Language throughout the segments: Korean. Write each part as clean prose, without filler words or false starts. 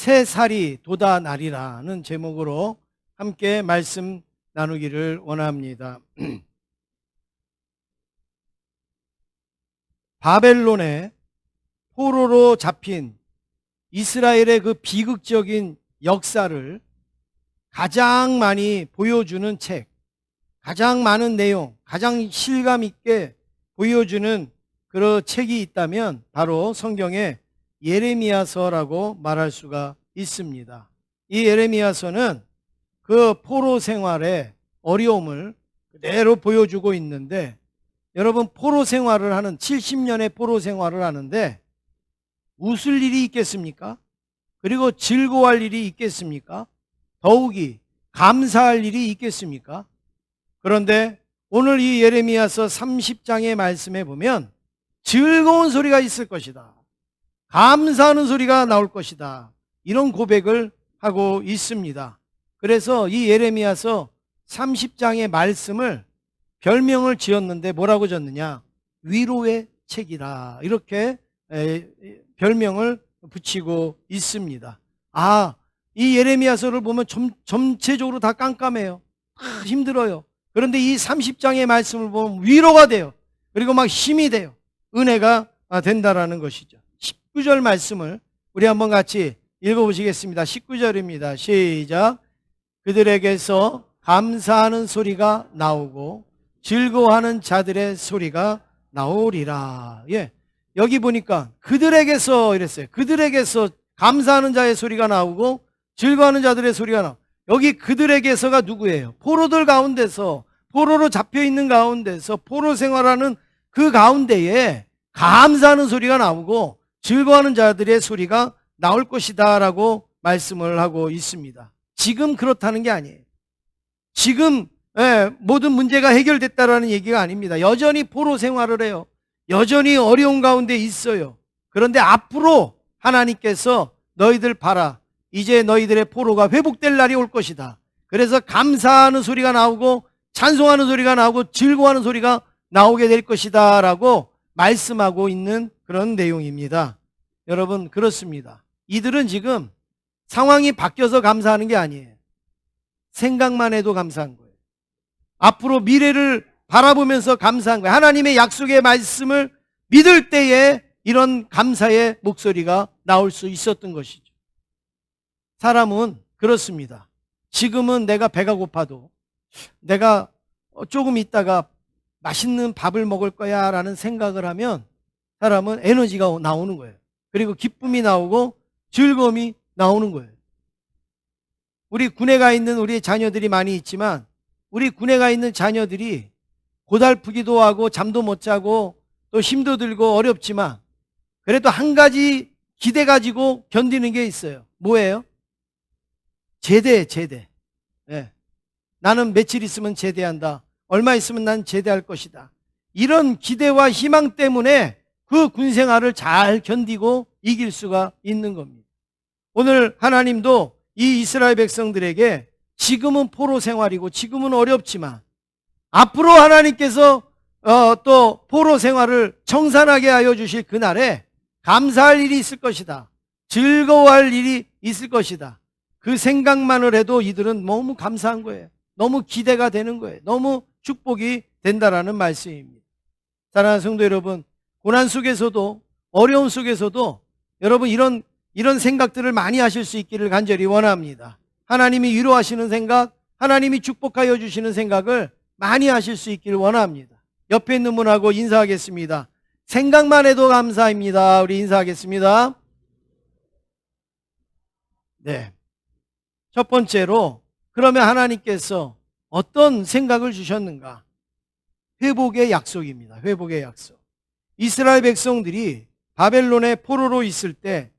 새 살이 돋아나리라는 제목으로 함께 말씀 나누기를 원합니다. 바벨론의 포로로 잡힌 이스라엘의 그 비극적인 역사를 가장 많이 보여주는 책, 가장 많은 내용, 가장 실감 있게 보여주는 그런 책이 있다면 바로 성경의 예레미야서라고 말할 수가 있습니다. 이 예레미야서는 그 포로 생활의 어려움을 그대로 보여주고 있는데, 여러분 포로 생활을 하는 70년의 포로 생활을 하는데 웃을 일이 있겠습니까? 그리고 즐거워할 일이 있겠습니까? 더욱이 감사할 일이 있겠습니까? 그런데 오늘 이 예레미야서 30장의 말씀에 보면 즐거운 소리가 있을 것이다, 감사하는 소리가 나올 것이다, 이런 고백을 하고 있습니다. 그래서 이 예레미야서 30장의 말씀을 별명을 지었는데 뭐라고 졌느냐? 위로의 책이라, 이렇게 별명을 붙이고 있습니다. 이 예레미야서를 보면 전체적으로 다 깜깜해요. 다 힘들어요. 그런데 이 30장의 말씀을 보면 위로가 돼요. 그리고 막 힘이 돼요. 은혜가 된다라는 것이죠. 19절 말씀을 우리 한번 같이 읽어보시겠습니다. 19절입니다. 시작. 그들에게서 감사하는 소리가 나오고 즐거워하는 자들의 소리가 나오리라. 여기 보니까 그들에게서 이랬어요. 그들에게서 감사하는 자의 소리가 나오고 즐거워하는 자들의 소리가 나오고, 여기 그들에게서가 누구예요? 포로들 가운데서, 포로로 잡혀있는 가운데서 포로 생활하는 그 가운데에 감사하는 소리가 나오고 즐거워하는 자들의 소리가 나올 것이다 라고 말씀을 하고 있습니다. 지금 그렇다는 게 아니에요. 지금 모든 문제가 해결됐다라는 얘기가 아닙니다. 여전히 포로 생활을 해요. 여전히 어려운 가운데 있어요. 그런데 앞으로 하나님께서 너희들 봐라, 이제 너희들의 포로가 회복될 날이 올 것이다. 그래서 감사하는 소리가 나오고 찬송하는 소리가 나오고 즐거워하는 소리가 나오게 될 것이다 라고 말씀하고 있는 그런 내용입니다. 여러분, 그렇습니다. 이들은 지금 상황이 바뀌어서 감사하는 게 아니에요. 생각만 해도 감사한 거예요. 앞으로 미래를 바라보면서 감사한 거예요. 하나님의 약속의 말씀을 믿을 때에 이런 감사의 목소리가 나올 수 있었던 것이죠. 사람은 그렇습니다. 지금은 내가 배가 고파도 내가 조금 있다가 맛있는 밥을 먹을 거야 라는 생각을 하면 사람은 에너지가 나오는 거예요. 그리고 기쁨이 나오고 즐거움이 나오는 거예요. 우리 군에 가 있는 우리 자녀들이 많이 있지만, 우리 군에 가 있는 자녀들이 고달프기도 하고 잠도 못 자고 또 힘도 들고 어렵지만 그래도 한 가지 기대 가지고 견디는 게 있어요. 뭐예요? 제대. 나는 며칠 있으면 제대한다. 얼마 있으면 난 제대할 것이다. 이런 기대와 희망 때문에 그 군생활을 잘 견디고 이길 수가 있는 겁니다. 오늘 하나님도 이 이스라엘 백성들에게 지금은 포로 생활이고 지금은 어렵지만 앞으로 하나님께서 또 포로 생활을 청산하게 하여 주실 그날에 감사할 일이 있을 것이다, 즐거워할 일이 있을 것이다. 그 생각만을 해도 이들은 너무 감사한 거예요. 너무 기대가 되는 거예요. 너무 축복이 된다라는 말씀입니다. 사랑하는 성도 여러분, 고난 속에서도 어려움 속에서도 여러분 이런 생각들을 많이 하실 수 있기를 간절히 원합니다. 하나님이 위로하시는 생각, 하나님이 축복하여 주시는 생각을 많이 하실 수 있기를 원합니다. 옆에 있는 분하고 인사하겠습니다. 생각만 해도 감사합니다. 우리 인사하겠습니다. 네. 첫 번째로, 그러면 하나님께서 어떤 생각을 주셨는가? 회복의 약속입니다. 회복의 약속. 이스라엘 백성들이 바벨론의 포로로 있을 때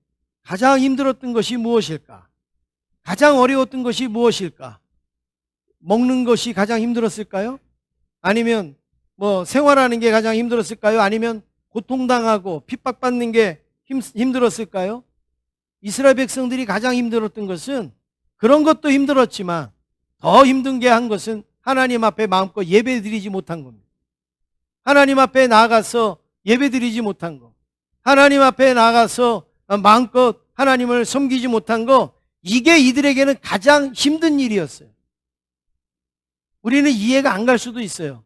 가장 힘들었던 것이 무엇일까? 가장 어려웠던 것이 무엇일까? 먹는 것이 가장 힘들었을까요? 아니면 생활하는 게 가장 힘들었을까요? 아니면 고통당하고 핍박받는 게 힘들었을까요? 이스라엘 백성들이 가장 힘들었던 것은, 그런 것도 힘들었지만 더 힘든 게 한 것은 하나님 앞에 마음껏 예배드리지 못한 겁니다. 하나님 앞에 나아가서 예배드리지 못한 것, 하나님 앞에 나아가서 마음껏 하나님을 섬기지 못한 거, 이게 이들에게는 가장 힘든 일이었어요. 우리는 이해가 안 갈 수도 있어요.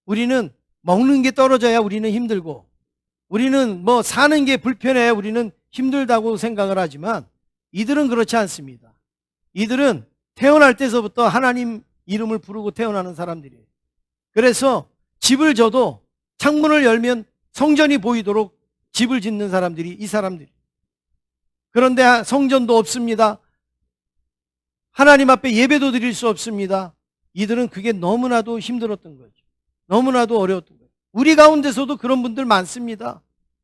우리는 먹는 게 떨어져야 우리는 힘들고, 우리는 뭐 사는 게 불편해야 우리는 힘들다고 생각을 하지만, 이들은 그렇지 않습니다. 이들은 태어날 때서부터 하나님 이름을 부르고 태어나는 사람들이에요. 그래서 집을 져도 창문을 열면 성전이 보이도록 집을 짓는 사람들이 이 사람들이에요. 그런데 성전도 없습니다. 하나님 앞에 예배도 드릴 수 없습니다. 이들은 그게 너무나도 힘들었던 거죠. 너무나도 어려웠던 거예요. 우리 가운데서도 그런 분들 많습니다.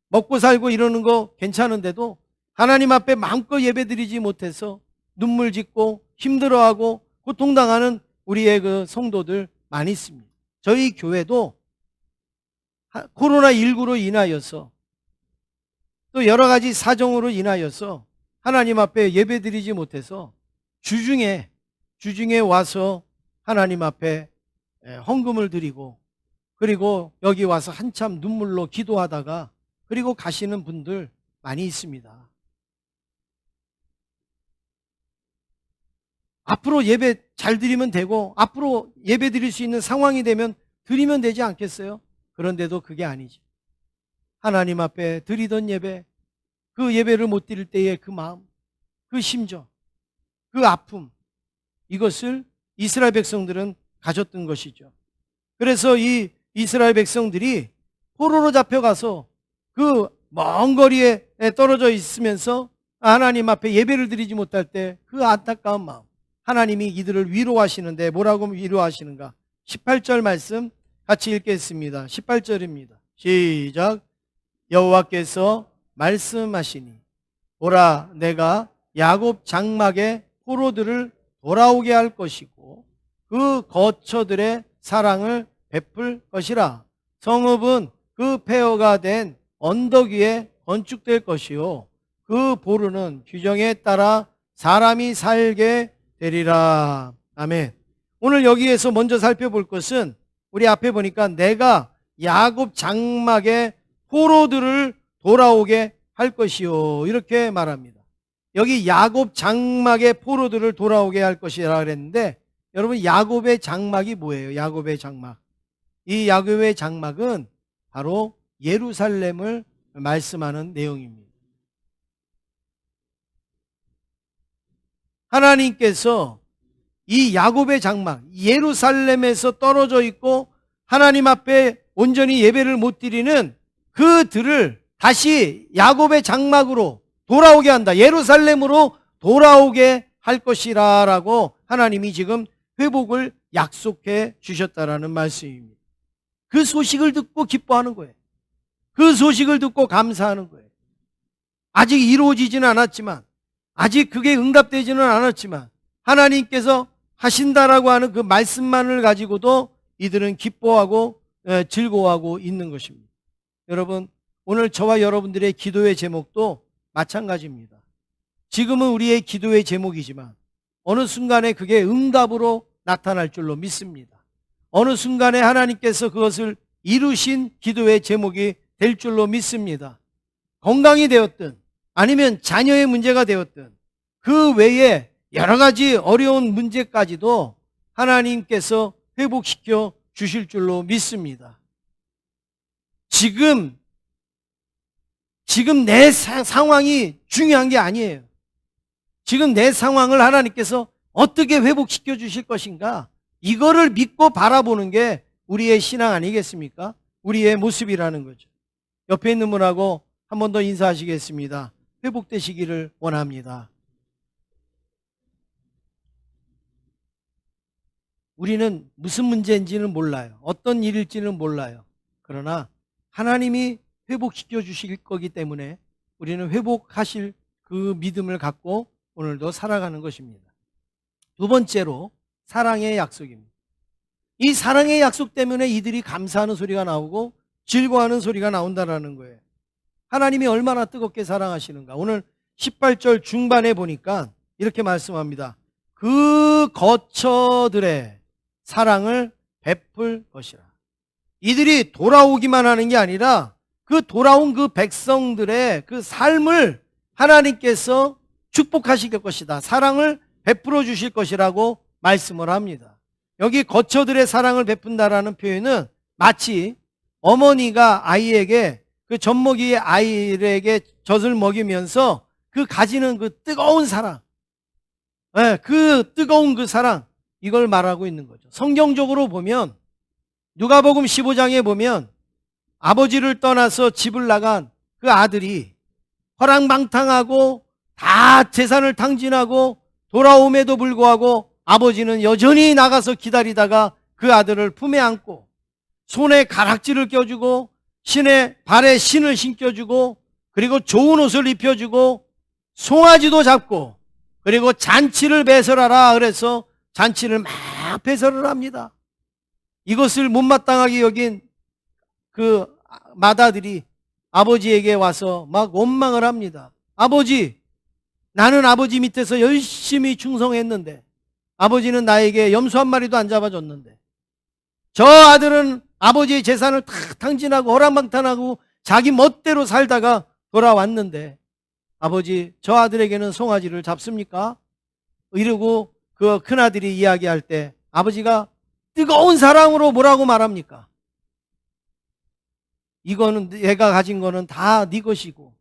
먹고 살고 이러는 거 괜찮은데도 하나님 앞에 마음껏 예배드리지 못해서 눈물 짓고 힘들어하고 고통당하는 우리의 그 성도들 많이 있습니다. 저희 교회도 코로나19로 인하여서 또 여러 가지 사정으로 인하여서 하나님 앞에 예배드리지 못해서 주중에 와서 하나님 앞에 헌금을 드리고, 그리고 여기 와서 한참 눈물로 기도하다가 그리고 가시는 분들 많이 있습니다. 앞으로 예배 잘 드리면 되고, 앞으로 예배 드릴 수 있는 상황이 되면 드리면 되지 않겠어요? 그런데도 그게 아니지. 하나님 앞에 드리던 예배, 그 예배를 못 드릴 때의 그 마음, 그 심정, 그 아픔, 이것을 이스라엘 백성들은 가졌던 것이죠. 그래서 이 이스라엘 백성들이 포로로 잡혀가서 그 먼 거리에 떨어져 있으면서 하나님 앞에 예배를 드리지 못할 때 그 안타까운 마음, 하나님이 이들을 위로하시는데 뭐라고 위로하시는가? 18절 말씀 같이 읽겠습니다. 18절입니다. 시작. 여호와께서 말씀하시니 보라, 내가 야곱 장막의 포로들을 돌아오게 할 것이고 그 거처들의 사랑을 베풀 것이라. 성읍은 그 폐허가 된 언덕 위에 건축될 것이요 그 보루는 규정에 따라 사람이 살게 되리라. 아멘. 오늘 여기에서 먼저 살펴볼 것은, 우리 앞에 보니까 내가 야곱 장막의 포로들을 돌아오게 할 것이요, 이렇게 말합니다. 여기 야곱 장막의 포로들을 돌아오게 할 것이라 그랬는데, 여러분 야곱의 장막이 뭐예요? 야곱의 장막. 이 야곱의 장막은 바로 예루살렘을 말씀하는 내용입니다. 하나님께서 이 야곱의 장막, 예루살렘에서 떨어져 있고 하나님 앞에 온전히 예배를 못 드리는 그들을 다시 야곱의 장막으로 돌아오게 한다. 예루살렘으로 돌아오게 할 것이라고 하나님이 지금 회복을 약속해 주셨다라는 말씀입니다. 그 소식을 듣고 기뻐하는 거예요. 그 소식을 듣고 감사하는 거예요. 아직 이루어지지는 않았지만, 아직 그게 응답되지는 않았지만 하나님께서 하신다라고 하는 그 말씀만을 가지고도 이들은 기뻐하고 즐거워하고 있는 것입니다. 여러분, 오늘 저와 여러분들의 기도의 제목도 마찬가지입니다. 지금은 우리의 기도의 제목이지만 어느 순간에 그게 응답으로 나타날 줄로 믿습니다. 어느 순간에 하나님께서 그것을 이루신 기도의 제목이 될 줄로 믿습니다. 건강이 되었든 아니면 자녀의 문제가 되었든 그 외에 여러 가지 어려운 문제까지도 하나님께서 회복시켜 주실 줄로 믿습니다. 지금 내 상황이 중요한 게 아니에요. 지금 내 상황을 하나님께서 어떻게 회복시켜 주실 것인가, 이거를 믿고 바라보는 게 우리의 신앙 아니겠습니까? 우리의 모습이라는 거죠. 옆에 있는 분하고 한 번 더 인사하시겠습니다. 회복되시기를 원합니다. 우리는 무슨 문제인지는 몰라요. 어떤 일일지는 몰라요. 그러나 하나님이 회복시켜 주실 거기 때문에 우리는 회복하실 그 믿음을 갖고 오늘도 살아가는 것입니다. 두 번째로 사랑의 약속입니다. 이 사랑의 약속 때문에 이들이 감사하는 소리가 나오고 즐거워하는 소리가 나온다는 거예요. 하나님이 얼마나 뜨겁게 사랑하시는가. 오늘 18절 중반에 보니까 이렇게 말씀합니다. 그 거처들의 사랑을 베풀 것이라. 이들이 돌아오기만 하는 게 아니라 그 돌아온 그 백성들의 그 삶을 하나님께서 축복하실 것이다. 사랑을 베풀어 주실 것이라고 말씀을 합니다. 여기 거처들의 사랑을 베푼다라는 표현은 마치 어머니가 아이에게 그 젖먹이의 아이에게 젖을 먹이면서 그 가지는 그 뜨거운 사랑, 그 뜨거운 그 사랑, 이걸 말하고 있는 거죠. 성경적으로 보면 누가복음 15장에 보면 아버지를 떠나서 집을 나간 그 아들이 허랑방탕하고 다 재산을 탕진하고 돌아옴에도 불구하고 아버지는 여전히 나가서 기다리다가 그 아들을 품에 안고 손에 가락지를 껴주고 발에 신을 신겨주고 그리고 좋은 옷을 입혀주고 송아지도 잡고 그리고 잔치를 배설하라 그래서 잔치를 막 배설을 합니다. 이것을 못마땅하게 여긴 그 맏아들이 아버지에게 와서 막 원망을 합니다. 아버지, 나는 아버지 밑에서 열심히 충성했는데 아버지는 나에게 염소 한 마리도 안 잡아줬는데 저 아들은 아버지의 재산을 다 탕진하고 허랑방탕하고 자기 멋대로 살다가 돌아왔는데 아버지, 저 아들에게는 송아지를 잡습니까? 이러고 그 큰아들이 이야기할 때 아버지가 뜨거운 사랑으로 뭐라고 말합니까? 이거는 내가 가진 거는 다 네 것이고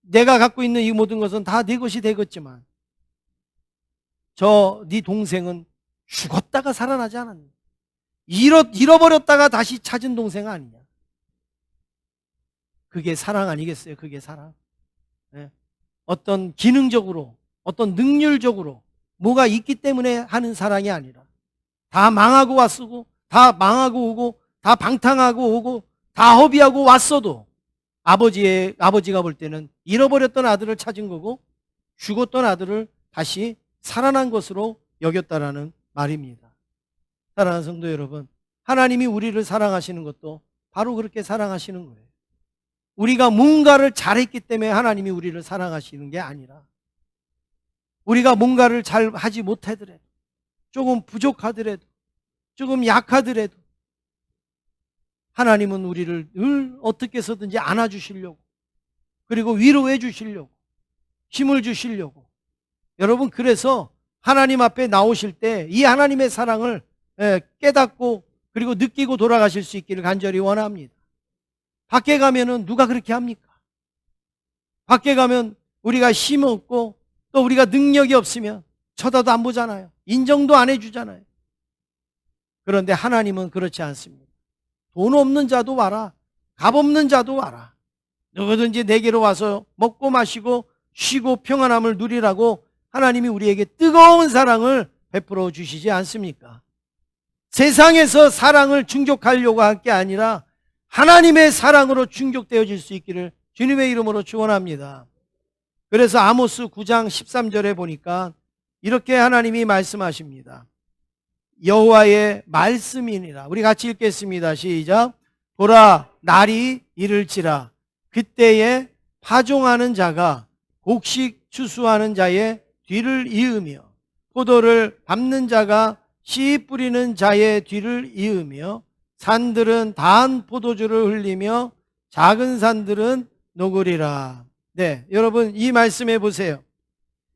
내가 갖고 있는 이 모든 것은 다 네 것이 되겠지만 네 동생은 죽었다가 살아나지 않았냐? 잃어버렸다가 다시 찾은 동생 아니냐? 그게 사랑 아니겠어요? 그게 사랑. 네. 어떤 기능적으로 어떤 능률적으로 뭐가 있기 때문에 하는 사랑이 아니라 다 망하고 왔고 다 망하고 오고 다 방탕하고 오고 다 허비하고 왔어도 아버지가 볼 때는 잃어버렸던 아들을 찾은 거고 죽었던 아들을 다시 살아난 것으로 여겼다라는 말입니다. 사랑하는 성도 여러분, 하나님이 우리를 사랑하시는 것도 바로 그렇게 사랑하시는 거예요. 우리가 뭔가를 잘했기 때문에 하나님이 우리를 사랑하시는 게 아니라 우리가 뭔가를 잘 하지 못하더라도 조금 부족하더라도 조금 약하더라도 하나님은 우리를 늘 어떻게 해서든지 안아주시려고 그리고 위로해 주시려고 힘을 주시려고 여러분 그래서 하나님 앞에 나오실 때 이 하나님의 사랑을 깨닫고 그리고 느끼고 돌아가실 수 있기를 간절히 원합니다. 밖에 가면은 누가 그렇게 합니까? 밖에 가면 우리가 힘 없고 또 우리가 능력이 없으면 쳐다도 안 보잖아요. 인정도 안 해주잖아요. 그런데 하나님은 그렇지 않습니다. 돈 없는 자도 와라. 값 없는 자도 와라. 누구든지 내게로 와서 먹고 마시고 쉬고 평안함을 누리라고 하나님이 우리에게 뜨거운 사랑을 베풀어 주시지 않습니까? 세상에서 사랑을 충족하려고 할 게 아니라 하나님의 사랑으로 충족되어질 수 있기를 주님의 이름으로 축원합니다. 그래서 아모스 9장 13절에 보니까 이렇게 하나님이 말씀하십니다. 여호와의 말씀이니라. 우리 같이 읽겠습니다. 시작. 보라, 날이 이를지라. 그때에 파종하는 자가 곡식 추수하는 자의 뒤를 이으며 포도를 밟는 자가 씨 뿌리는 자의 뒤를 이으며 산들은 단 포도주를 흘리며 작은 산들은 녹으리라. 네, 여러분 이 말씀해 보세요.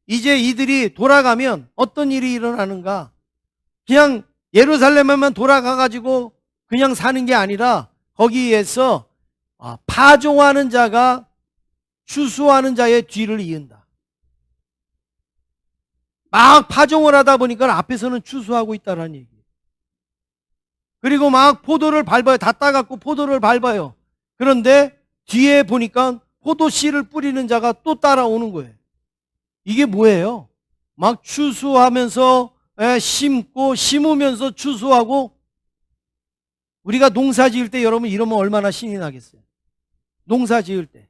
이제 이들이 돌아가면 어떤 일이 일어나는가? 그냥 예루살렘에만 돌아가가지고 그냥 사는 게 아니라 거기에서 파종하는 자가 추수하는 자의 뒤를 이은다. 막 파종을 하다 보니까 앞에서는 추수하고 있다는 얘기예요. 그리고 막 포도를 밟아요. 다 따갖고 포도를 밟아요. 그런데 뒤에 보니까 포도씨를 뿌리는 자가 또 따라오는 거예요. 이게 뭐예요? 막 추수하면서 심고 심으면서 추수하고. 우리가 농사 지을 때 여러분 이러면 얼마나 신이 나겠어요? 농사 지을 때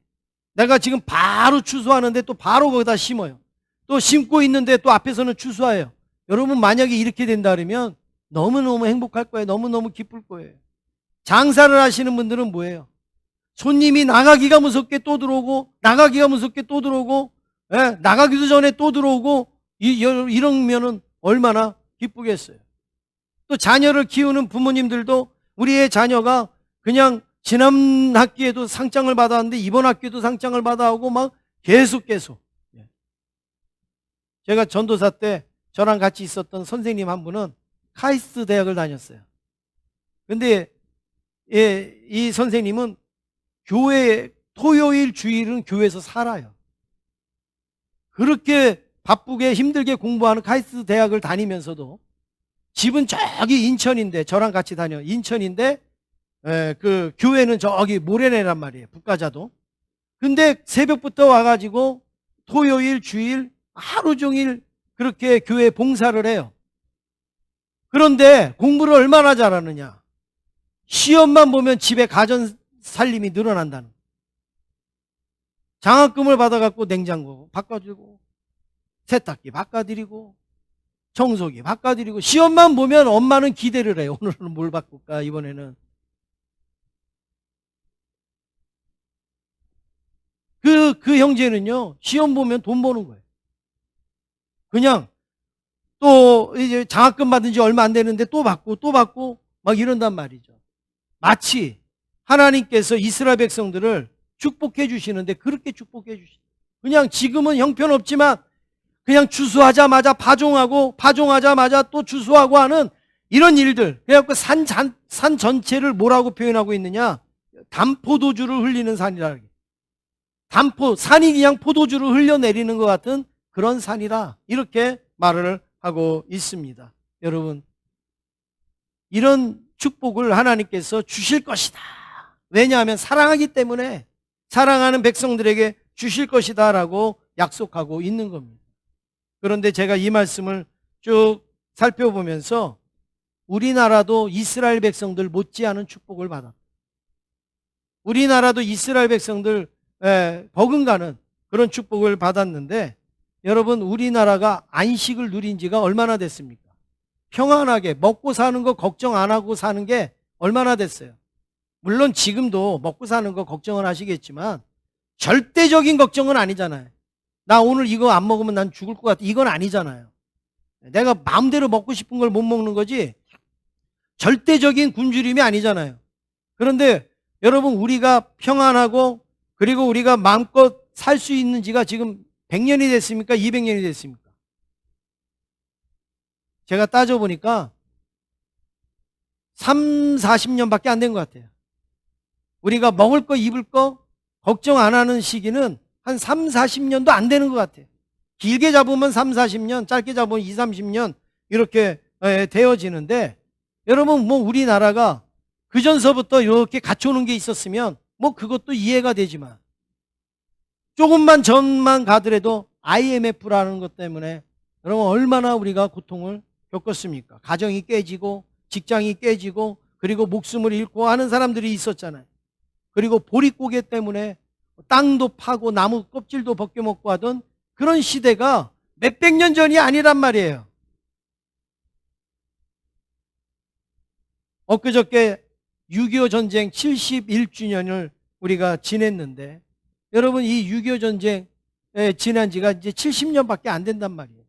내가 지금 바로 추수하는데 또 바로 거기다 심어요. 또 심고 있는데 또 앞에서는 추수해요. 여러분 만약에 이렇게 된다 그러면 너무너무 행복할 거예요. 너무너무 기쁠 거예요. 장사를 하시는 분들은 뭐예요? 손님이 나가기가 무섭게 또 들어오고 나가기가 무섭게 또 들어오고 나가기도 전에 또 들어오고 이러면은 얼마나 기쁘겠어요. 또 자녀를 키우는 부모님들도 우리의 자녀가 그냥 지난 학기에도 상장을 받았는데 이번 학기에도 상장을 받아오고 막 계속. 예. 제가 전도사 때 저랑 같이 있었던 선생님 한 분은 카이스트 대학을 다녔어요. 근데 예, 이 선생님은 교회 토요일 주일은 교회에서 살아요. 그렇게 바쁘게 힘들게 공부하는 카이스트 대학을 다니면서도 집은 저기 인천인데, 저랑 같이 다녀 인천인데, 그 교회는 저기 모래내란 말이에요. 북가자도. 근데 새벽부터 와가지고 토요일 주일 하루 종일 그렇게 교회 봉사를 해요. 그런데 공부를 얼마나 잘하느냐. 시험만 보면 집에 가전 살림이 늘어난다는. 장학금을 받아갖고 냉장고 바꿔주고, 세탁기 바꿔드리고, 청소기 바꿔드리고, 시험만 보면 엄마는 기대를 해요. 오늘은 뭘 바꿀까, 이번에는. 그 형제는요, 시험 보면 돈 버는 거예요. 그냥 또 이제 장학금 받은 지 얼마 안 되는데 또 받고 막 이런단 말이죠. 마치 하나님께서 이스라엘 백성들을 축복해 주시는데 그렇게 축복해 주시. 그냥 지금은 형편없지만 그냥 추수하자마자 파종하자마자 또 추수하고 하는 이런 일들. 그래갖고 산 전체를 뭐라고 표현하고 있느냐? 담포도주를 흘리는 산이라. 산이 그냥 포도주를 흘려내리는 것 같은 그런 산이라, 이렇게 말을 하고 있습니다. 여러분, 이런 축복을 하나님께서 주실 것이다. 왜냐하면 사랑하기 때문에, 사랑하는 백성들에게 주실 것이다 라고 약속하고 있는 겁니다. 그런데 제가 이 말씀을 쭉 살펴보면서 우리나라도 이스라엘 백성들 못지않은 축복을 받았다. 우리나라도 이스라엘 백성들 버금가는 그런 축복을 받았는데, 여러분, 우리나라가 안식을 누린 지가 얼마나 됐습니까? 평안하게 먹고 사는 거 걱정 안 하고 사는 게 얼마나 됐어요? 물론 지금도 먹고 사는 거 걱정은 하시겠지만 절대적인 걱정은 아니잖아요. 나 오늘 이거 안 먹으면 난 죽을 것 같아, 이건 아니잖아요. 내가 마음대로 먹고 싶은 걸 못 먹는 거지 절대적인 굶주림이 아니잖아요. 그런데 여러분, 우리가 평안하고 그리고 우리가 마음껏 살 수 있는 지가 지금 100년이 됐습니까? 200년이 됐습니까? 제가 따져보니까 3, 40년밖에 안 된 것 같아요. 우리가 먹을 거 입을 거 걱정 안 하는 시기는 한 3, 40년도 안 되는 것 같아요. 길게 잡으면 3, 40년, 짧게 잡으면 2, 30년 이렇게 되어지는데, 여러분, 뭐 우리나라가 그전서부터 이렇게 갖춰놓은 게 있었으면 뭐 그것도 이해가 되지만, 조금만 전만 가더라도 IMF라는 것 때문에 여러분 얼마나 우리가 고통을 겪었습니까? 가정이 깨지고 직장이 깨지고 그리고 목숨을 잃고 하는 사람들이 있었잖아요. 그리고 보릿고개 때문에 땅도 파고 나무 껍질도 벗겨먹고 하던 그런 시대가 몇백 년 전이 아니란 말이에요. 엊그저께 6.25 전쟁 71주년을 우리가 지냈는데, 여러분, 이 6.25 전쟁 지난 지가 이제 70년밖에 안 된단 말이에요.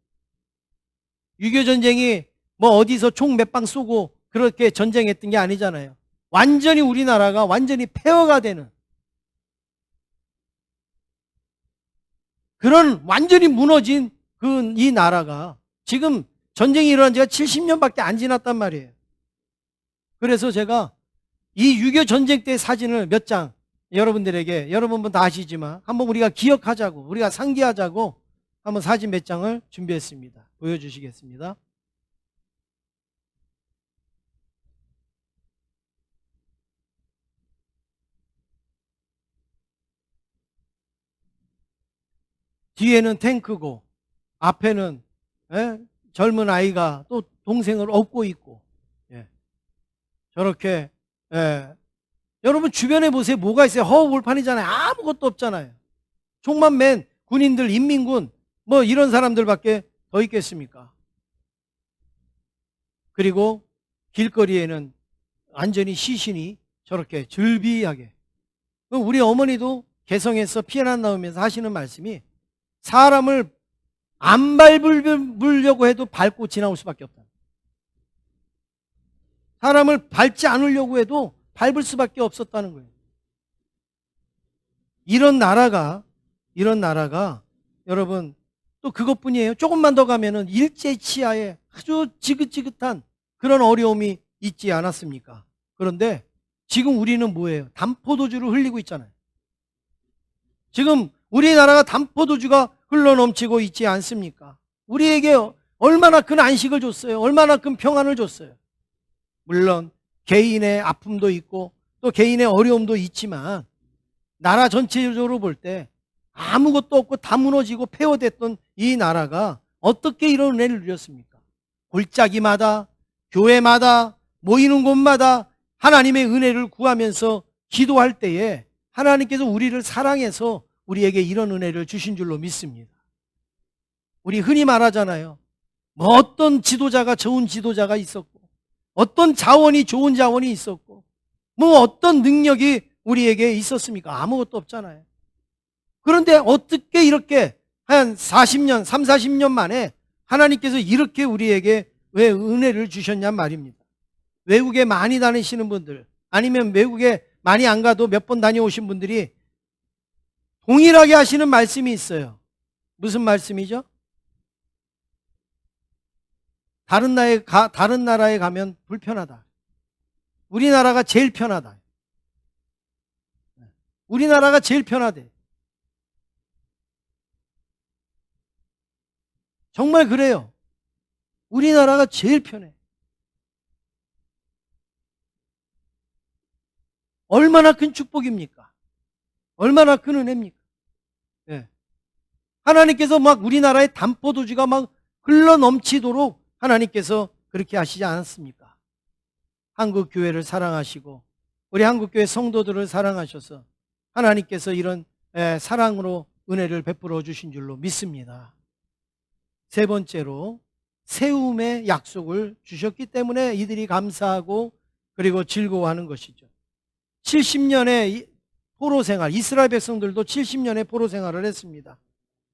6.25 전쟁이 뭐 어디서 총 몇 방 쏘고 그렇게 전쟁했던 게 아니잖아요. 완전히 우리나라가 완전히 폐허가 되는 그런 완전히 무너진 이 나라가 지금 전쟁이 일어난 지가 70년밖에 안 지났단 말이에요. 그래서 제가 이 6.25 전쟁 때 사진을 몇 장 여러분들에게, 여러분은 다 아시지만 한번 우리가 기억하자고, 우리가 상기하자고 한번 사진 몇 장을 준비했습니다. 보여주시겠습니다. 뒤에는 탱크고 앞에는 젊은 아이가 또 동생을 업고 있고, 저렇게 여러분 주변에 보세요. 뭐가 있어요? 허허벌판이잖아요. 아무것도 없잖아요. 총만 맨 군인들, 인민군 뭐 이런 사람들밖에 더 있겠습니까? 그리고 길거리에는 완전히 시신이 저렇게 즐비하게. 우리 어머니도 개성에서 피해난 나오면서 하시는 말씀이, 사람을 안 밟으려고 해도 밟고 지나올 수밖에 없다. 사람을 밟지 않으려고 해도 밟을 수밖에 없었다는 거예요. 이런 나라가 여러분 또 그것뿐이에요. 조금만 더 가면은 일제 치하에 아주 지긋지긋한 그런 어려움이 있지 않았습니까? 그런데 지금 우리는 뭐예요? 담포도주를 흘리고 있잖아요. 지금 우리나라가 담포도주가 흘러넘치고 있지 않습니까? 우리에게 얼마나 큰 안식을 줬어요. 얼마나 큰 평안을 줬어요. 물론 개인의 아픔도 있고 또 개인의 어려움도 있지만 나라 전체적으로 볼 때 아무것도 없고 다 무너지고 폐허됐던 이 나라가 어떻게 이런 은혜를 누렸습니까? 골짜기마다 교회마다 모이는 곳마다 하나님의 은혜를 구하면서 기도할 때에 하나님께서 우리를 사랑해서 우리에게 이런 은혜를 주신 줄로 믿습니다. 우리 흔히 말하잖아요. 뭐 어떤 지도자가 좋은 지도자가 있었고 어떤 자원이 좋은 자원이 있었고 뭐 어떤 능력이 우리에게 있었습니까? 아무것도 없잖아요. 그런데 어떻게 이렇게 한 40년, 3, 40년 만에 하나님께서 이렇게 우리에게 왜 은혜를 주셨냐 말입니다. 외국에 많이 다니시는 분들 아니면 외국에 많이 안 가도 몇 번 다녀오신 분들이 동일하게 하시는 말씀이 있어요. 무슨 말씀이죠? 다른 나라에 가면 불편하다. 우리나라가 제일 편하다. 우리나라가 제일 편하대. 정말 그래요. 우리나라가 제일 편해. 얼마나 큰 축복입니까? 얼마나 큰 은혜입니까? 예. 하나님께서 막 우리나라의 담포도주가 막 흘러 넘치도록 하나님께서 그렇게 하시지 않았습니까? 한국 교회를 사랑하시고 우리 한국 교회 성도들을 사랑하셔서 하나님께서 이런 사랑으로 은혜를 베풀어 주신 줄로 믿습니다. 세 번째로 세움의 약속을 주셨기 때문에 이들이 감사하고 그리고 즐거워하는 것이죠. 70년의 포로 생활, 이스라엘 백성들도 70년의 포로 생활을 했습니다.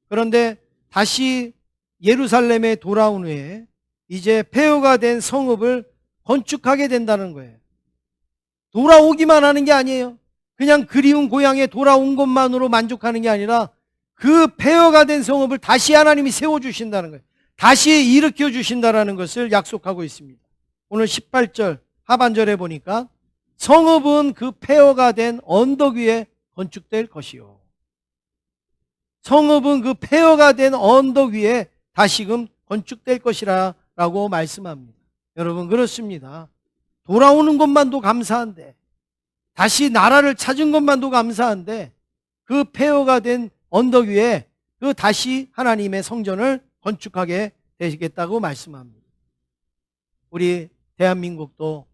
그런데 다시 예루살렘에 돌아온 후에 이제 폐허가 된 성읍을 건축하게 된다는 거예요. 돌아오기만 하는 게 아니에요. 그냥 그리운 고향에 돌아온 것만으로 만족하는 게 아니라 그 폐허가 된 성읍을 다시 하나님이 세워주신다는 거예요. 다시 일으켜 주신다는 것을 약속하고 있습니다. 오늘 18절 하반절에 보니까 성읍은 그 폐허가 된 언덕 위에 건축될 것이요. 성읍은 그 폐허가 된 언덕 위에 다시금 건축될 것이라 라고 말씀합니다. 여러분 그렇습니다. 돌아오는 것만도 감사한데 다시 나라를 찾은 것만도 감사한데 그 폐허가 된 언덕 위에 그 다시 하나님의 성전을 건축하게 되겠다고 말씀합니다. 우리 대한민국도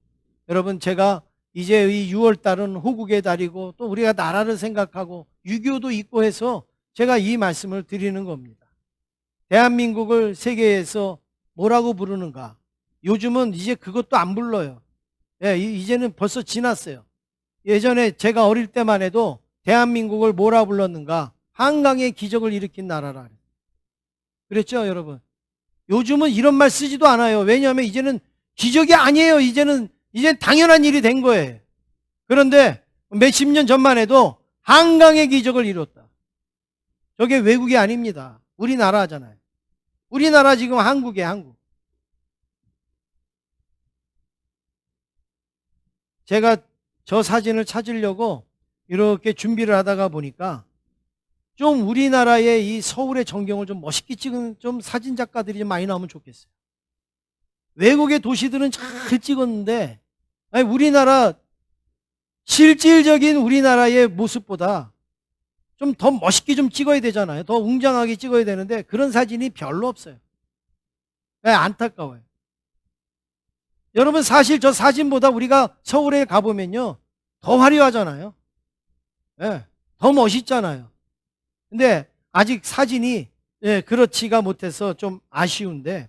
여러분 제가 이제 이 6월 달은 호국의 달이고 또 우리가 나라를 생각하고 6.25도 있고 해서 제가 이 말씀을 드리는 겁니다. 대한민국을 세계에서 뭐라고 부르는가? 요즘은 이제 그것도 안 불러요. 예, 이제는 벌써 지났어요. 예전에 제가 어릴 때만 해도 대한민국을 뭐라 불렀는가? 한강의 기적을 일으킨 나라라. 그랬죠, 여러분? 요즘은 이런 말 쓰지도 않아요. 왜냐하면 이제는 기적이 아니에요. 이제는 당연한 일이 된 거예요. 그런데 몇십 년 전만 해도 한강의 기적을 이뤘다. 저게 외국이 아닙니다. 우리나라잖아요. 우리나라 지금 한국이에요, 한국. 제가 저 사진을 찾으려고 이렇게 준비를 하다가 보니까 좀 우리나라의 이 서울의 전경을 좀 멋있게 찍은 좀 사진 작가들이 좀 많이 나오면 좋겠어요. 외국의 도시들은 잘 찍었는데 아니 우리나라 실질적인 우리나라의 모습보다 좀 더 멋있게 좀 찍어야 되잖아요. 더 웅장하게 찍어야 되는데 그런 사진이 별로 없어요. 네, 안타까워요. 여러분 사실 저 사진보다 우리가 서울에 가보면요 더 화려하잖아요. 네, 더 멋있잖아요. 근데 아직 사진이 그렇지가 못해서 좀 아쉬운데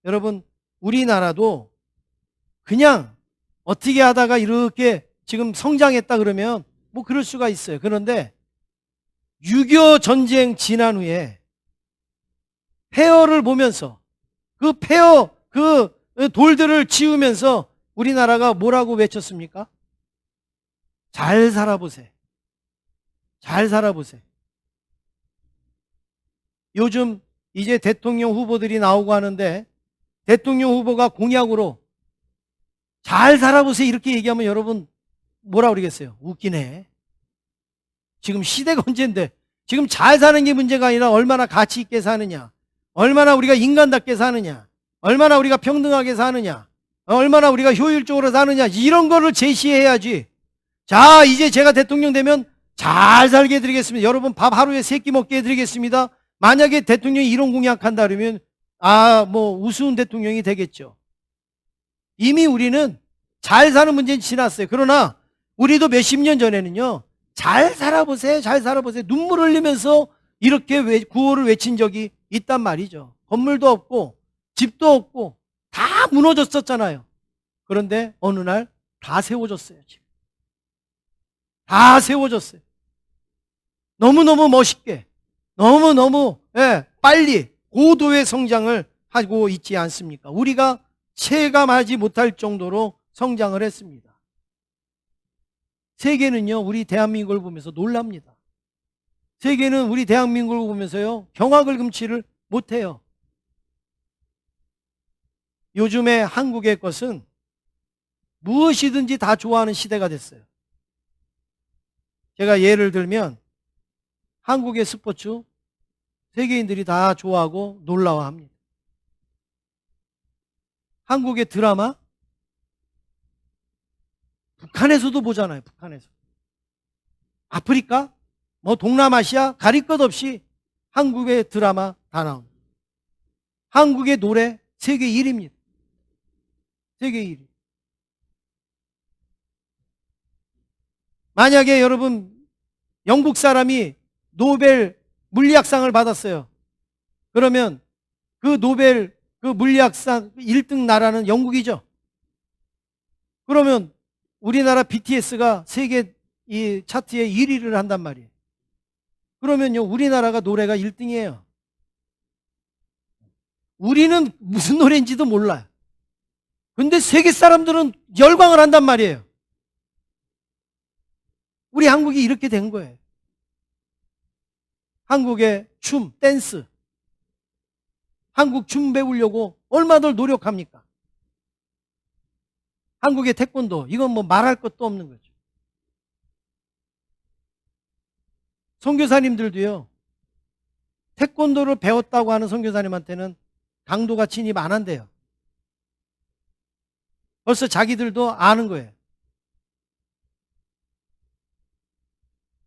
여러분 우리나라도 그냥 어떻게 하다가 이렇게 지금 성장했다 그러면 뭐 그럴 수가 있어요. 그런데 6.25 전쟁 지난 후에 폐허를 보면서 그 폐허 그 돌들을 치우면서 우리나라가 뭐라고 외쳤습니까? 잘 살아보세요. 잘 살아보세요. 요즘 이제 대통령 후보들이 나오고 하는데 대통령 후보가 공약으로 잘 살아보세요 이렇게 얘기하면 여러분 뭐라 그러겠어요? 웃기네. 지금 시대가 언젠데 지금 잘 사는 게 문제가 아니라 얼마나 가치 있게 사느냐, 얼마나 우리가 인간답게 사느냐, 얼마나 우리가 평등하게 사느냐, 얼마나 우리가 효율적으로 사느냐, 이런 거를 제시해야지. 자, 이제 제가 대통령 되면 잘 살게 해드리겠습니다. 여러분 밥 하루에 3끼 먹게 해드리겠습니다. 만약에 대통령이 이런 공약한다 그러면 뭐 우스운 대통령이 되겠죠. 이미 우리는 잘 사는 문제는 지났어요. 그러나 우리도 몇십 년 전에는요, 잘 살아보세요, 잘 살아보세요, 눈물 흘리면서 이렇게 구호를 외친 적이 있단 말이죠. 건물도 없고 집도 없고 다 무너졌었잖아요. 그런데 어느 날 다 세워졌어요. 지금 다 세워졌어요. 너무너무 멋있게, 너무너무 빨리 고도의 성장을 하고 있지 않습니까? 우리가 체감하지 못할 정도로 성장을 했습니다. 세계는요, 우리 대한민국을 보면서 놀랍니다. 세계는 우리 대한민국을 보면서요, 경악을 금치를 못해요. 요즘에 한국의 것은 무엇이든지 다 좋아하는 시대가 됐어요. 제가 예를 들면 한국의 스포츠 세계인들이 다 좋아하고 놀라워합니다. 한국의 드라마 북한에서도 보잖아요. 북한에서. 아프리카, 뭐 동남아시아 가릴 것 없이 한국의 드라마 다 나옵니다. 한국의 노래 세계 1위입니다. 세계 1위. 만약에 여러분 영국 사람이 노벨 물리학상을 받았어요. 그러면 그 노벨 그 물리학상 1등 나라는 영국이죠. 그러면 우리나라 BTS가 세계 이 차트에 1위를 한단 말이에요. 그러면요, 우리나라가 노래가 1등이에요. 우리는 무슨 노래인지도 몰라요. 근데 세계 사람들은 열광을 한단 말이에요. 우리 한국이 이렇게 된 거예요. 한국의 춤, 댄스. 한국 춤 배우려고 얼마나 노력합니까? 한국의 태권도, 이건 뭐 말할 것도 없는 거죠. 선교사님들도요, 태권도를 배웠다고 하는 선교사님한테는 강도가 진입 안 한대요. 벌써 자기들도 아는 거예요.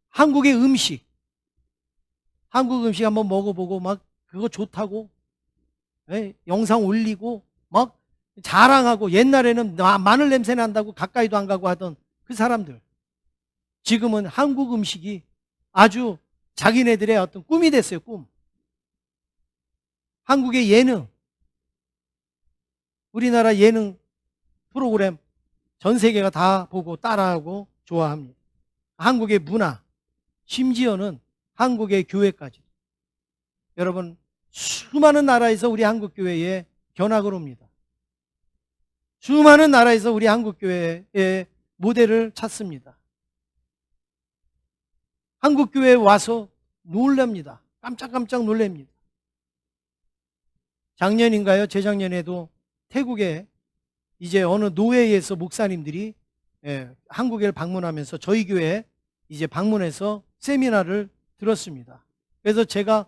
한국의 음식, 한국 음식 한번 먹어보고 막 그거 좋다고 영상 올리고 막 자랑하고, 옛날에는 마늘 냄새 난다고 가까이도 안 가고 하던 그 사람들, 지금은 한국 음식이 아주 자기네들의 어떤 꿈이 됐어요. 꿈. 한국의 예능, 우리나라 예능 프로그램 전 세계가 다 보고 따라하고 좋아합니다. 한국의 문화, 심지어는 한국의 교회까지. 여러분, 수많은 나라에서 우리 한국 교회에 견학을 옵니다. 수많은 나라에서 우리 한국 교회의 모델을 찾습니다. 한국 교회에 와서 놀랍니다. 깜짝깜짝 놀랍니다. 작년인가요? 재작년에도 태국에 이제 어느 노회에서 목사님들이 한국에 방문하면서 저희 교회에 이제 방문해서 세미나를 들었습니다. 그래서 제가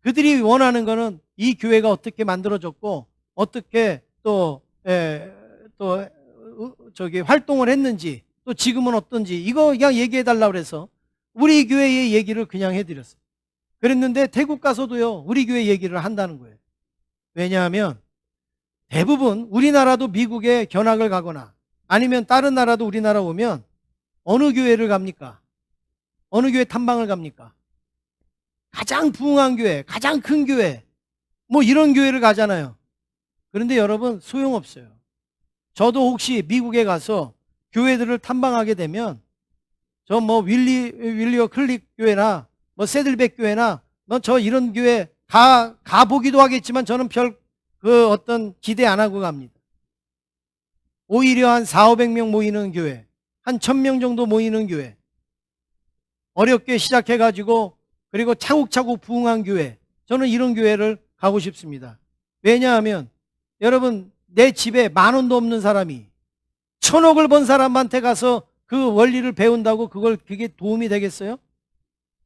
그들이 원하는 거는 이 교회가 어떻게 만들어졌고 어떻게 또 활동을 했는지, 또 지금은 어떤지, 이거 그냥 얘기해 달라고 그래서 우리 교회의 얘기를 그냥 해드렸어요. 그랬는데 태국 가서도요, 우리 교회 얘기를 한다는 거예요. 왜냐하면 대부분 우리나라도 미국에 견학을 가거나 아니면 다른 나라도 우리나라 오면 어느 교회를 갑니까? 어느 교회 탐방을 갑니까? 가장 부흥한 교회, 가장 큰 교회, 뭐 이런 교회를 가잖아요. 그런데 여러분, 소용없어요. 저도 혹시 미국에 가서 교회들을 탐방하게 되면 저 윌리어 클릭 교회나 세들백 교회나 저 이런 교회 가보기도 하겠지만 저는 별 어떤 기대 안 하고 갑니다. 오히려 한 400~500명 모이는 교회, 한 1000명 정도 모이는 교회, 어렵게 시작해가지고 그리고 차곡차곡 부흥한 교회, 저는 이런 교회를 가고 싶습니다. 왜냐하면 여러분, 내 집에 10,000원도 없는 사람이 1,000억을 번 사람한테 가서 그 원리를 배운다고 그게 도움이 되겠어요?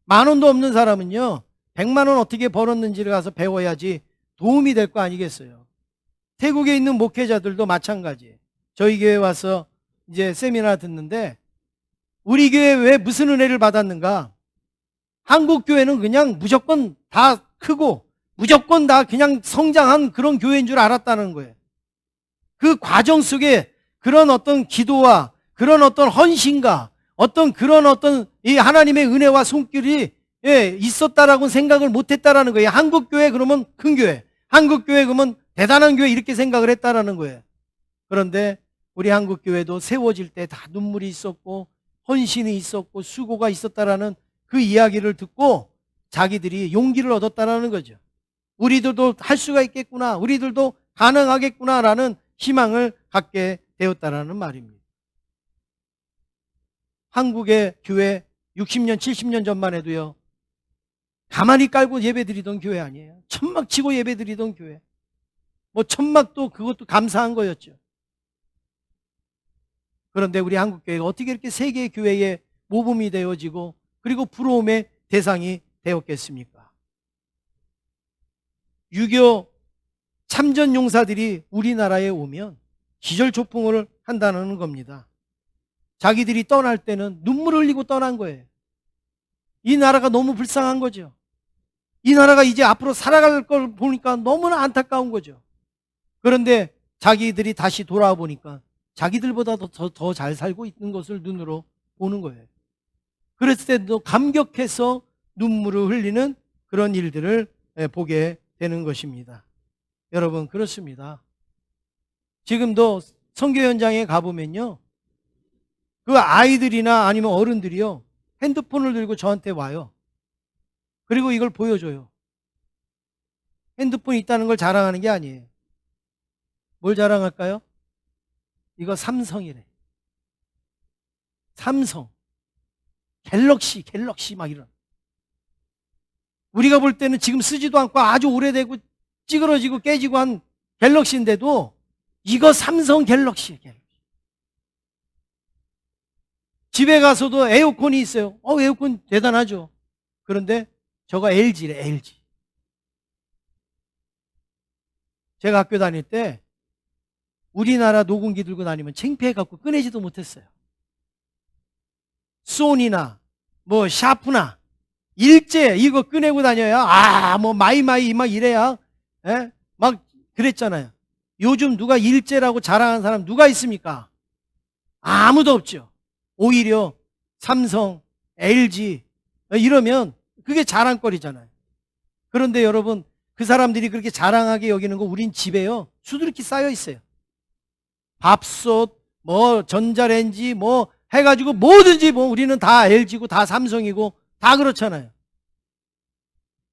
10,000원도 없는 사람은요, 100만 원 어떻게 벌었는지를 가서 배워야지 도움이 될 거 아니겠어요? 태국에 있는 목회자들도 마찬가지. 저희 교회 와서 이제 세미나 듣는데, 우리 교회 왜 무슨 은혜를 받았는가? 한국 교회는 그냥 무조건 다 크고 무조건 다 그냥 성장한 그런 교회인 줄 알았다는 거예요. 그 과정 속에 그런 어떤 기도와 그런 어떤 헌신과 그런 어떤 이 하나님의 은혜와 손길이 있었다라고 생각을 못했다라는 거예요. 한국 교회 그러면 큰 교회, 한국 교회 그러면 대단한 교회, 이렇게 생각을 했다라는 거예요. 그런데 우리 한국 교회도 세워질 때 다 눈물이 있었고 헌신이 있었고 수고가 있었다라는 그 이야기를 듣고 자기들이 용기를 얻었다라는 거죠. 우리들도 할 수가 있겠구나, 우리들도 가능하겠구나라는 희망을 갖게 되었다라는 말입니다. 한국의 교회 60년, 70년 전만 해도요, 가만히 깔고 예배드리던 교회 아니에요. 천막 치고 예배드리던 교회. 뭐 천막도 그것도 감사한 거였죠. 그런데 우리 한국교회가 어떻게 이렇게 세계 교회의 모범이 되어지고 그리고 부러움의 대상이 되었겠습니까? 6.25 참전 용사들이 우리나라에 오면 기절초풍을 한다는 겁니다. 자기들이 떠날 때는 눈물을 흘리고 떠난 거예요. 이 나라가 너무 불쌍한 거죠. 이 나라가 이제 앞으로 살아갈 걸 보니까 너무나 안타까운 거죠. 그런데 자기들이 다시 돌아와 보니까 자기들보다도 더 잘 살고 있는 것을 눈으로 보는 거예요. 그랬을 때도 감격해서 눈물을 흘리는 그런 일들을 보게 되는 것입니다. 여러분, 그렇습니다. 지금도 선교 현장에 가보면요, 그 아이들이나 아니면 어른들이요, 핸드폰을 들고 저한테 와요. 그리고 이걸 보여줘요. 핸드폰이 있다는 걸 자랑하는 게 아니에요. 뭘 자랑할까요? 이거 삼성이래. 삼성, 갤럭시 막 이런. 우리가 볼 때는 지금 쓰지도 않고 아주 오래되고 찌그러지고 깨지고 한 갤럭시인데도 이거 삼성 갤럭시. 집에 가서도 에어컨이 있어요. 에어컨 대단하죠. 그런데 저거 LG래, LG. 제가 학교 다닐 때 우리나라 녹음기 들고 다니면 창피해갖고 꺼내지도 못했어요. 소니나 뭐 샤프나 일제 이거 꺼내고 다녀야 뭐 마이마이 막 이래야 막 그랬잖아요. 요즘 누가 일제라고 자랑하는 사람 누가 있습니까? 아무도 없죠. 오히려 삼성, LG 이러면 그게 자랑거리잖아요. 그런데 여러분, 그 사람들이 그렇게 자랑하게 여기는 거 우린 집에요 수두룩히 쌓여 있어요. 밥솥, 뭐 전자레인지 뭐 해가지고 뭐든지 뭐 우리는 다 LG고 다 삼성이고 다 그렇잖아요.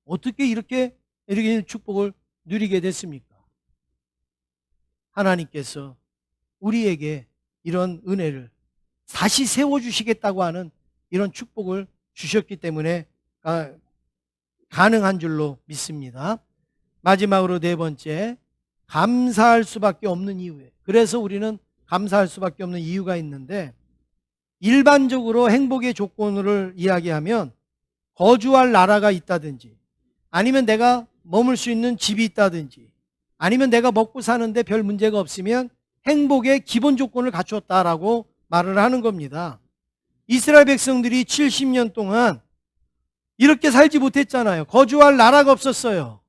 어떻게 이렇게 축복을 누리게 됐습니까? 하나님께서 우리에게 이런 은혜를 다시 세워주시겠다고 하는 이런 축복을 주셨기 때문에 가능한 줄로 믿습니다. 마지막으로 네 번째, 감사할 수밖에 없는 이유예요. 그래서 우리는 감사할 수밖에 없는 이유가 있는데, 일반적으로 행복의 조건을 이야기하면 거주할 나라가 있다든지, 아니면 내가 머물 수 있는 집이 있다든지, 아니면 내가 먹고 사는데 별 문제가 없으면 행복의 기본 조건을 갖추었다라고 말을 하는 겁니다. 이스라엘 백성들이 70년 동안 이렇게 살지 못했잖아요. 거주할 나라가 없었어요.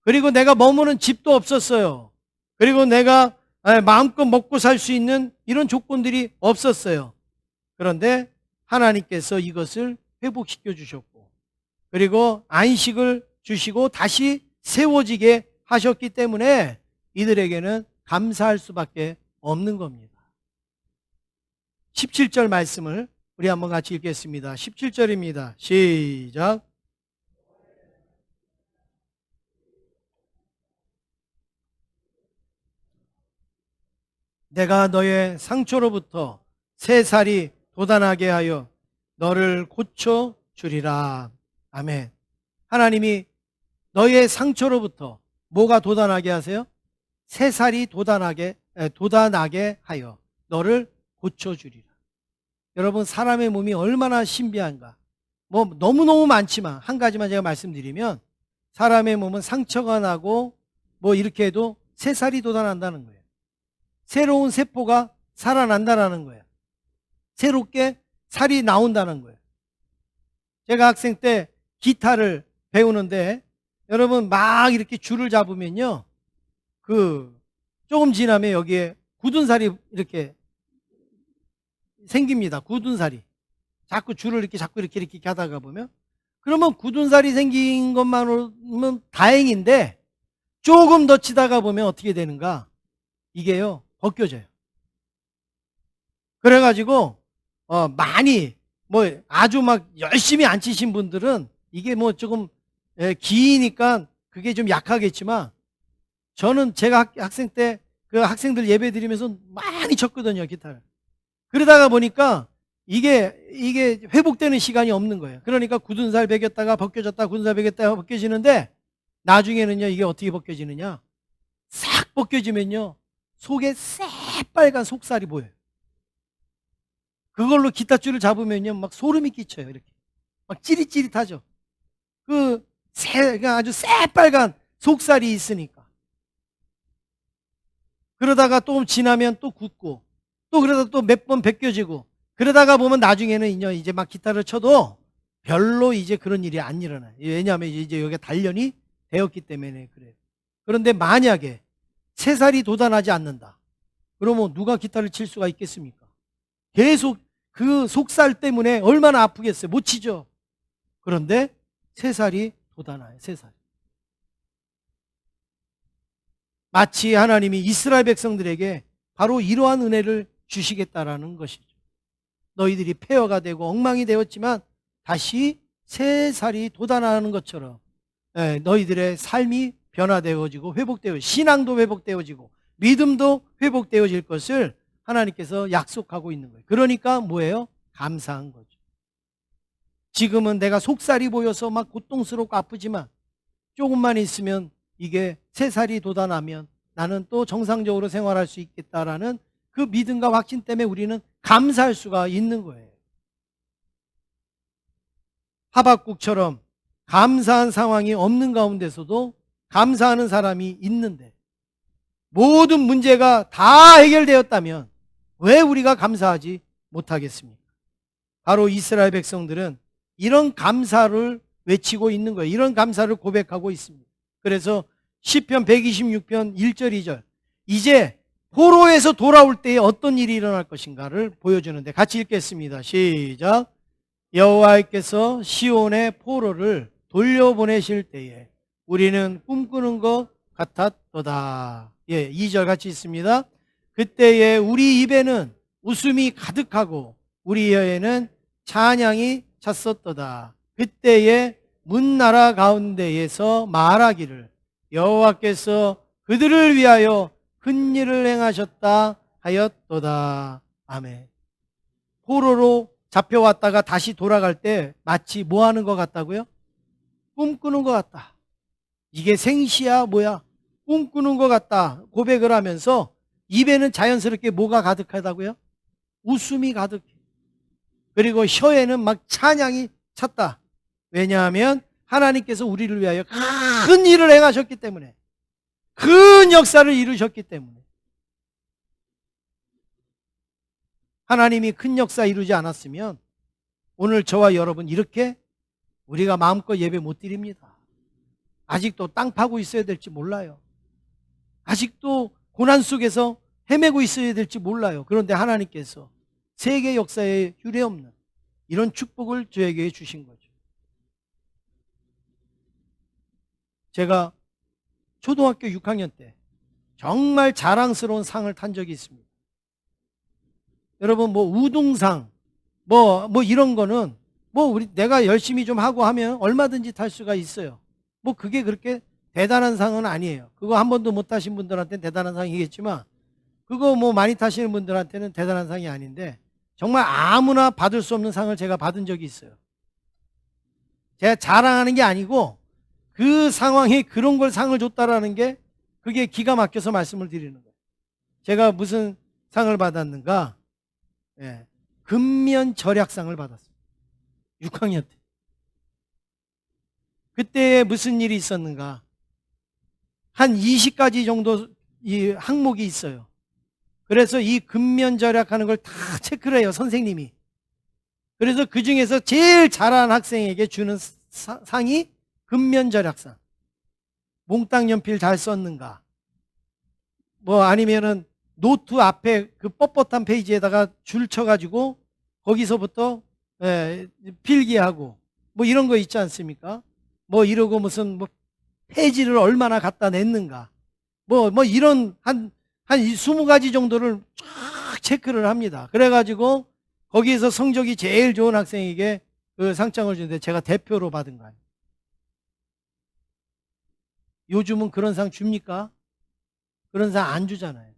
그리고 내가 머무는 집도 없었어요. 그리고 내가 마음껏 먹고 살 수 있는 이런 조건들이 없었어요. 그런데 하나님께서 이것을 회복시켜 주셨고, 그리고 안식을 주시고 다시 세워지게 하셨기 때문에 이들에게는 감사할 수밖에 없는 겁니다. 17절 말씀을 우리 한번 같이 읽겠습니다. 17절입니다. 시작. 내가 너의 상처로부터 새 살이 돋아나게 하여 너를 고쳐 주리라. 아멘. 하나님이 너의 상처로부터 뭐가 돋아나게 하세요? 새 살이 돋아나게 하여 너를 고쳐 주리라. 여러분, 사람의 몸이 얼마나 신비한가. 뭐 너무너무 많지만 한 가지만 제가 말씀드리면, 사람의 몸은 상처가 나고 뭐 이렇게 해도 새 살이 돋아난다는 거예요. 새로운 세포가 살아난다는 거예요. 새롭게 살이 나온다는 거예요. 제가 학생 때 기타를 배우는데, 여러분 막 이렇게 줄을 잡으면요, 조금 지나면 여기에 굳은 살이 이렇게 생깁니다. 굳은 살이. 자꾸 줄을 이렇게 하다가 보면, 그러면 굳은 살이 생긴 것만으로는 다행인데, 조금 더 치다가 보면 어떻게 되는가? 이게요, 벗겨져요. 그래가지고 많이 뭐 아주 막 열심히 안 치신 분들은 이게 뭐 조금 기니까 그게 좀 약하겠지만, 저는 제가 학생 때 그 학생들 예배 드리면서 많이 쳤거든요, 기타를. 그러다가 보니까 이게 회복되는 시간이 없는 거예요. 그러니까 굳은 살 베겼다가 벗겨졌다, 굳은 살 베겼다가 벗겨지는데, 나중에는요, 이게 어떻게 벗겨지느냐? 싹 벗겨지면요, 속에 새빨간 속살이 보여요. 그걸로 기타줄을 잡으면요, 막 소름이 끼쳐요. 이렇게 막 찌릿찌릿하죠. 아주 새빨간 속살이 있으니까. 그러다가 또 지나면 또 굳고, 또 그러다 또 몇 번 벗겨지고, 그러다가 보면 나중에는 이제 막 기타를 쳐도 별로 이제 그런 일이 안 일어나요. 왜냐하면 이제 여기가 단련이 되었기 때문에 그래요. 그런데 만약에 새 살이 돋아나지 않는다, 그러면 누가 기타를 칠 수가 있겠습니까? 계속 그 속살 때문에 얼마나 아프겠어요. 못 치죠. 그런데 새 살이 돋아나요. 새 살이. 마치 하나님이 이스라엘 백성들에게 바로 이러한 은혜를 주시겠다라는 것이죠. 너희들이 폐허가 되고 엉망이 되었지만 다시 새 살이 돋아나는 것처럼 너희들의 삶이 변화되어지고 회복되어, 신앙도 회복되어지고 믿음도 회복되어질 것을 하나님께서 약속하고 있는 거예요. 그러니까 뭐예요? 감사한 거죠. 지금은 내가 속살이 보여서 막 고통스럽고 아프지만, 조금만 있으면 이게 새 살이 돋아나면 나는 또 정상적으로 생활할 수 있겠다라는 그 믿음과 확신 때문에 우리는 감사할 수가 있는 거예요. 하박국처럼 감사한 상황이 없는 가운데서도 감사하는 사람이 있는데, 모든 문제가 다 해결되었다면 왜 우리가 감사하지 못하겠습니까? 바로 이스라엘 백성들은 이런 감사를 외치고 있는 거예요. 이런 감사를 고백하고 있습니다. 그래서 시편 126편 1절 2절, 이제 포로에서 돌아올 때에 어떤 일이 일어날 것인가를 보여주는데, 같이 읽겠습니다. 시작. 여호와께서 시온의 포로를 돌려보내실 때에 우리는 꿈꾸는 것 같았도다. 2절 같이 있습니다. 그때에 우리 입에는 웃음이 가득하고 우리 혀에는 찬양이 찼었도다. 그때에 문나라 가운데에서 말하기를 여호와께서 그들을 위하여 큰 일을 행하셨다 하였도다. 아멘. 포로로 잡혀왔다가 다시 돌아갈 때 마치 뭐 하는 것 같다고요? 꿈꾸는 것 같다. 이게 생시야 뭐야? 꿈꾸는 것 같다 고백을 하면서 입에는 자연스럽게 뭐가 가득하다고요? 웃음이 가득해. 그리고 혀에는 막 찬양이 찼다. 왜냐하면 하나님께서 우리를 위하여 큰 일을 행하셨기 때문에, 큰 역사를 이루셨기 때문에. 하나님이 큰 역사 이루지 않았으면 오늘 저와 여러분 이렇게 우리가 마음껏 예배 못 드립니다. 아직도 땅 파고 있어야 될지 몰라요. 아직도 고난 속에서 헤매고 있어야 될지 몰라요. 그런데 하나님께서 세계 역사에 유례없는 이런 축복을 저에게 주신 거죠. 제가 초등학교 6학년 때 정말 자랑스러운 상을 탄 적이 있습니다. 여러분, 뭐 우등상 뭐 이런 거는 내가 열심히 좀 하고 하면 얼마든지 탈 수가 있어요. 뭐 그게 그렇게 대단한 상은 아니에요. 그거 한 번도 못 타신 분들한테는 대단한 상이겠지만, 그거 뭐 많이 타시는 분들한테는 대단한 상이 아닌데, 정말 아무나 받을 수 없는 상을 제가 받은 적이 있어요. 제가 자랑하는 게 아니고 그 상황에 그런 걸 상을 줬다라는 게 그게 기가 막혀서 말씀을 드리는 거예요. 제가 무슨 상을 받았는가? 예, 근면절약상을 받았어요. 6학년 때. 그때 무슨 일이 있었는가? 한 20가지 정도 이 항목이 있어요. 그래서 이 근면절약하는 걸 다 체크를 해요, 선생님이. 그래서 그 중에서 제일 잘한 학생에게 주는 상이 근면절약상. 몽땅 연필 잘 썼는가? 뭐 아니면은 노트 앞에 그 뻣뻣한 페이지에다가 줄 쳐가지고 거기서부터 필기하고 뭐 이런 거 있지 않습니까? 뭐 이러고 무슨 뭐 페이지를 얼마나 갖다 냈는가? 뭐 이런 한 20가지 정도를 쫙 체크를 합니다. 그래가지고 거기에서 성적이 제일 좋은 학생에게 그 상장을 주는데 제가 대표로 받은 거예요. 요즘은 그런 상 줍니까? 그런 상 안 주잖아요.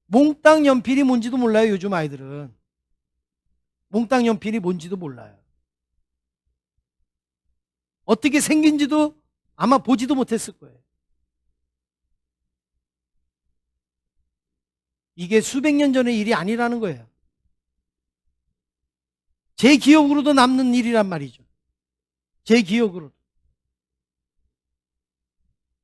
몽땅 연필이 뭔지도 몰라요, 요즘 아이들은. 몽땅 연필이 뭔지도 몰라요. 어떻게 생긴지도 아마 보지도 못했을 거예요. 이게 수백 년 전의 일이 아니라는 거예요. 제 기억으로도 남는 일이란 말이죠. 제 기억으로도.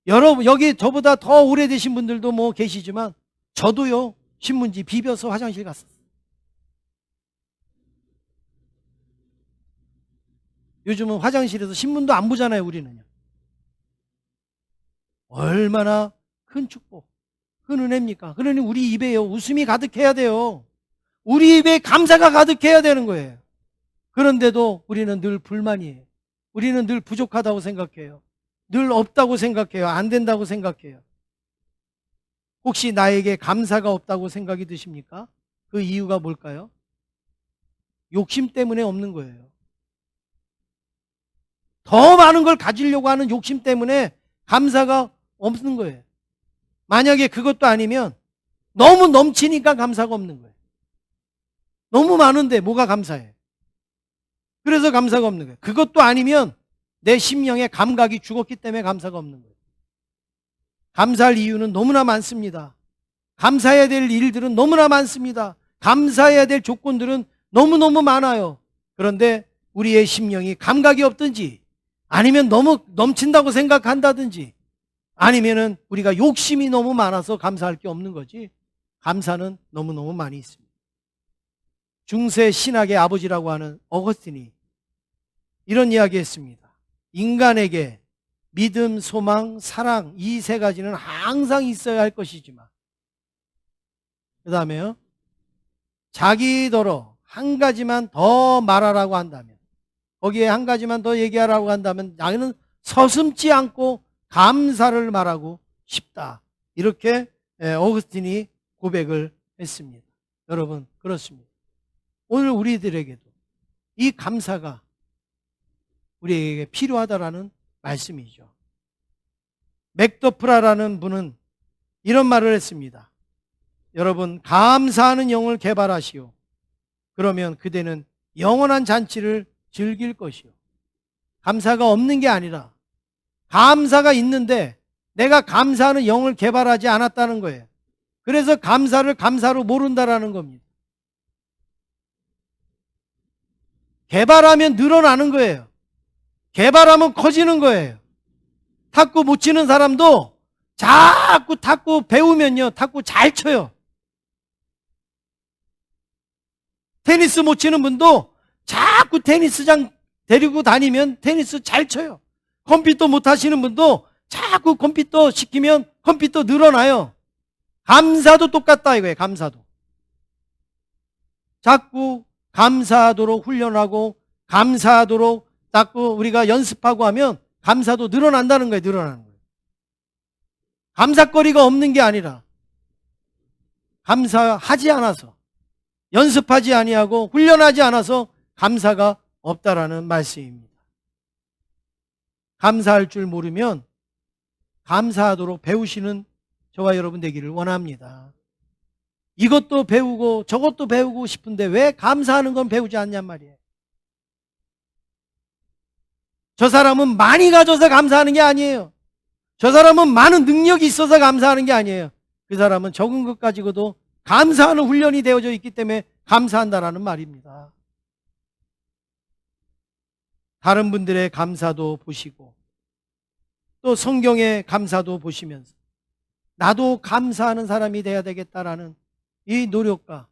여러분, 여기 저보다 더 오래되신 분들도 뭐 계시지만 저도요, 신문지 비벼서 화장실 갔었어요. 요즘은 화장실에서 신문도 안 보잖아요, 우리는요. 얼마나 큰 축복, 큰 은혜입니까? 그러니 우리 입에요, 웃음이 가득해야 돼요. 우리 입에 감사가 가득해야 되는 거예요. 그런데도 우리는 늘 불만이에요. 우리는 늘 부족하다고 생각해요. 늘 없다고 생각해요. 안 된다고 생각해요. 혹시 나에게 감사가 없다고 생각이 드십니까? 그 이유가 뭘까요? 욕심 때문에 없는 거예요. 더 많은 걸 가지려고 하는 욕심 때문에 감사가 없는 거예요. 만약에 그것도 아니면 너무 넘치니까 감사가 없는 거예요. 너무 많은데 뭐가 감사해? 그래서 감사가 없는 거예요. 그것도 아니면 내 심령의 감각이 죽었기 때문에 감사가 없는 거예요. 감사할 이유는 너무나 많습니다. 감사해야 될 일들은 너무나 많습니다. 감사해야 될 조건들은 너무너무 많아요. 그런데 우리의 심령이 감각이 없든지 아니면 너무 넘친다고 생각한다든지 아니면은 우리가 욕심이 너무 많아서 감사할 게 없는 거지 감사는 너무너무 많이 있습니다. 중세 신학의 아버지라고 하는 어거스틴이 이런 이야기 했습니다. 인간에게 믿음, 소망, 사랑 이 세 가지는 항상 있어야 할 것이지만 그 다음에요. 자기더러 한 가지만 더 말하라고 한다면 거기에 한 가지만 더 얘기하라고 한다면 나는 서슴지 않고 감사를 말하고 싶다. 이렇게 어거스틴이 고백을 했습니다. 여러분 그렇습니다. 오늘 우리들에게도 이 감사가 우리에게 필요하다라는 말씀이죠. 맥더프라라는 분은 이런 말을 했습니다. 여러분 감사하는 영을 개발하시오. 그러면 그대는 영원한 잔치를 즐길 것이요. 감사가 없는 게 아니라 감사가 있는데 내가 감사하는 영을 개발하지 않았다는 거예요. 그래서 감사를 감사로 모른다라는 겁니다. 개발하면 늘어나는 거예요. 개발하면 커지는 거예요. 탁구 못 치는 사람도 자꾸 탁구 배우면요, 탁구 잘 쳐요. 테니스 못 치는 분도 자꾸 테니스장 데리고 다니면 테니스 잘 쳐요. 컴퓨터 못 하시는 분도 자꾸 컴퓨터 시키면 컴퓨터 늘어나요. 감사도 똑같다 이거예요. 감사도. 자꾸 감사하도록 훈련하고 감사하도록 자꾸 우리가 연습하고 하면 감사도 늘어난다는 거예요. 늘어나는 거예요. 감사거리가 없는 게 아니라 감사하지 않아서 연습하지 아니하고 훈련하지 않아서 감사가 없다라는 말씀입니다. 감사할 줄 모르면 감사하도록 배우시는 저와 여러분 되기를 원합니다. 이것도 배우고 저것도 배우고 싶은데 왜 감사하는 건 배우지 않냔 말이에요. 저 사람은 많이 가져서 감사하는 게 아니에요. 저 사람은 많은 능력이 있어서 감사하는 게 아니에요. 그 사람은 적은 것 가지고도 감사하는 훈련이 되어져 있기 때문에 감사한다라는 말입니다. 다른 분들의 감사도 보시고 또 성경의 감사도 보시면서 나도 감사하는 사람이 돼야 되겠다라는 이 노력과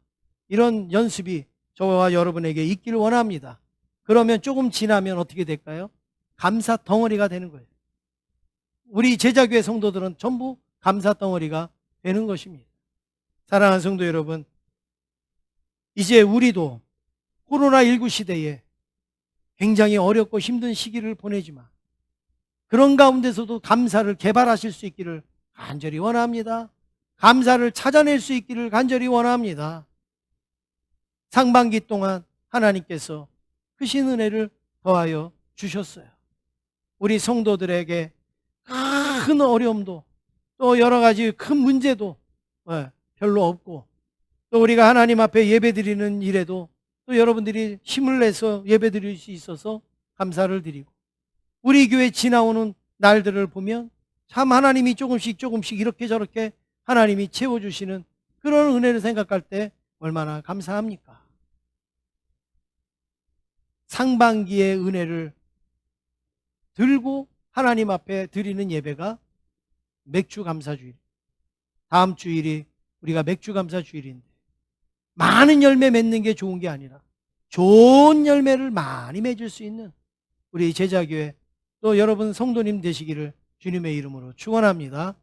이런 연습이 저와 여러분에게 있기를 원합니다. 그러면 조금 지나면 어떻게 될까요? 감사 덩어리가 되는 거예요. 우리 제자교회 성도들은 전부 감사 덩어리가 되는 것입니다. 사랑하는 성도 여러분, 이제 우리도 코로나19 시대에 굉장히 어렵고 힘든 시기를 보내지만 그런 가운데서도 감사를 개발하실 수 있기를 간절히 원합니다. 감사를 찾아낼 수 있기를 간절히 원합니다. 상반기 동안 하나님께서 크신 은혜를 더하여 주셨어요. 우리 성도들에게 큰 어려움도 또 여러 가지 큰 문제도 별로 없고 또 우리가 하나님 앞에 예배드리는 일에도 또 여러분들이 힘을 내서 예배드릴 수 있어서 감사를 드리고 우리 교회 지나오는 날들을 보면 참 하나님이 조금씩 이렇게 저렇게 하나님이 채워주시는 그런 은혜를 생각할 때 얼마나 감사합니까? 상반기의 은혜를 들고 하나님 앞에 드리는 예배가 맥주 감사주일. 다음 주일이 우리가 맥주 감사주일인데 많은 열매 맺는 게 좋은 게 아니라 좋은 열매를 많이 맺을 수 있는 우리 제자교회 또 여러분 성도님 되시기를 주님의 이름으로 축원합니다.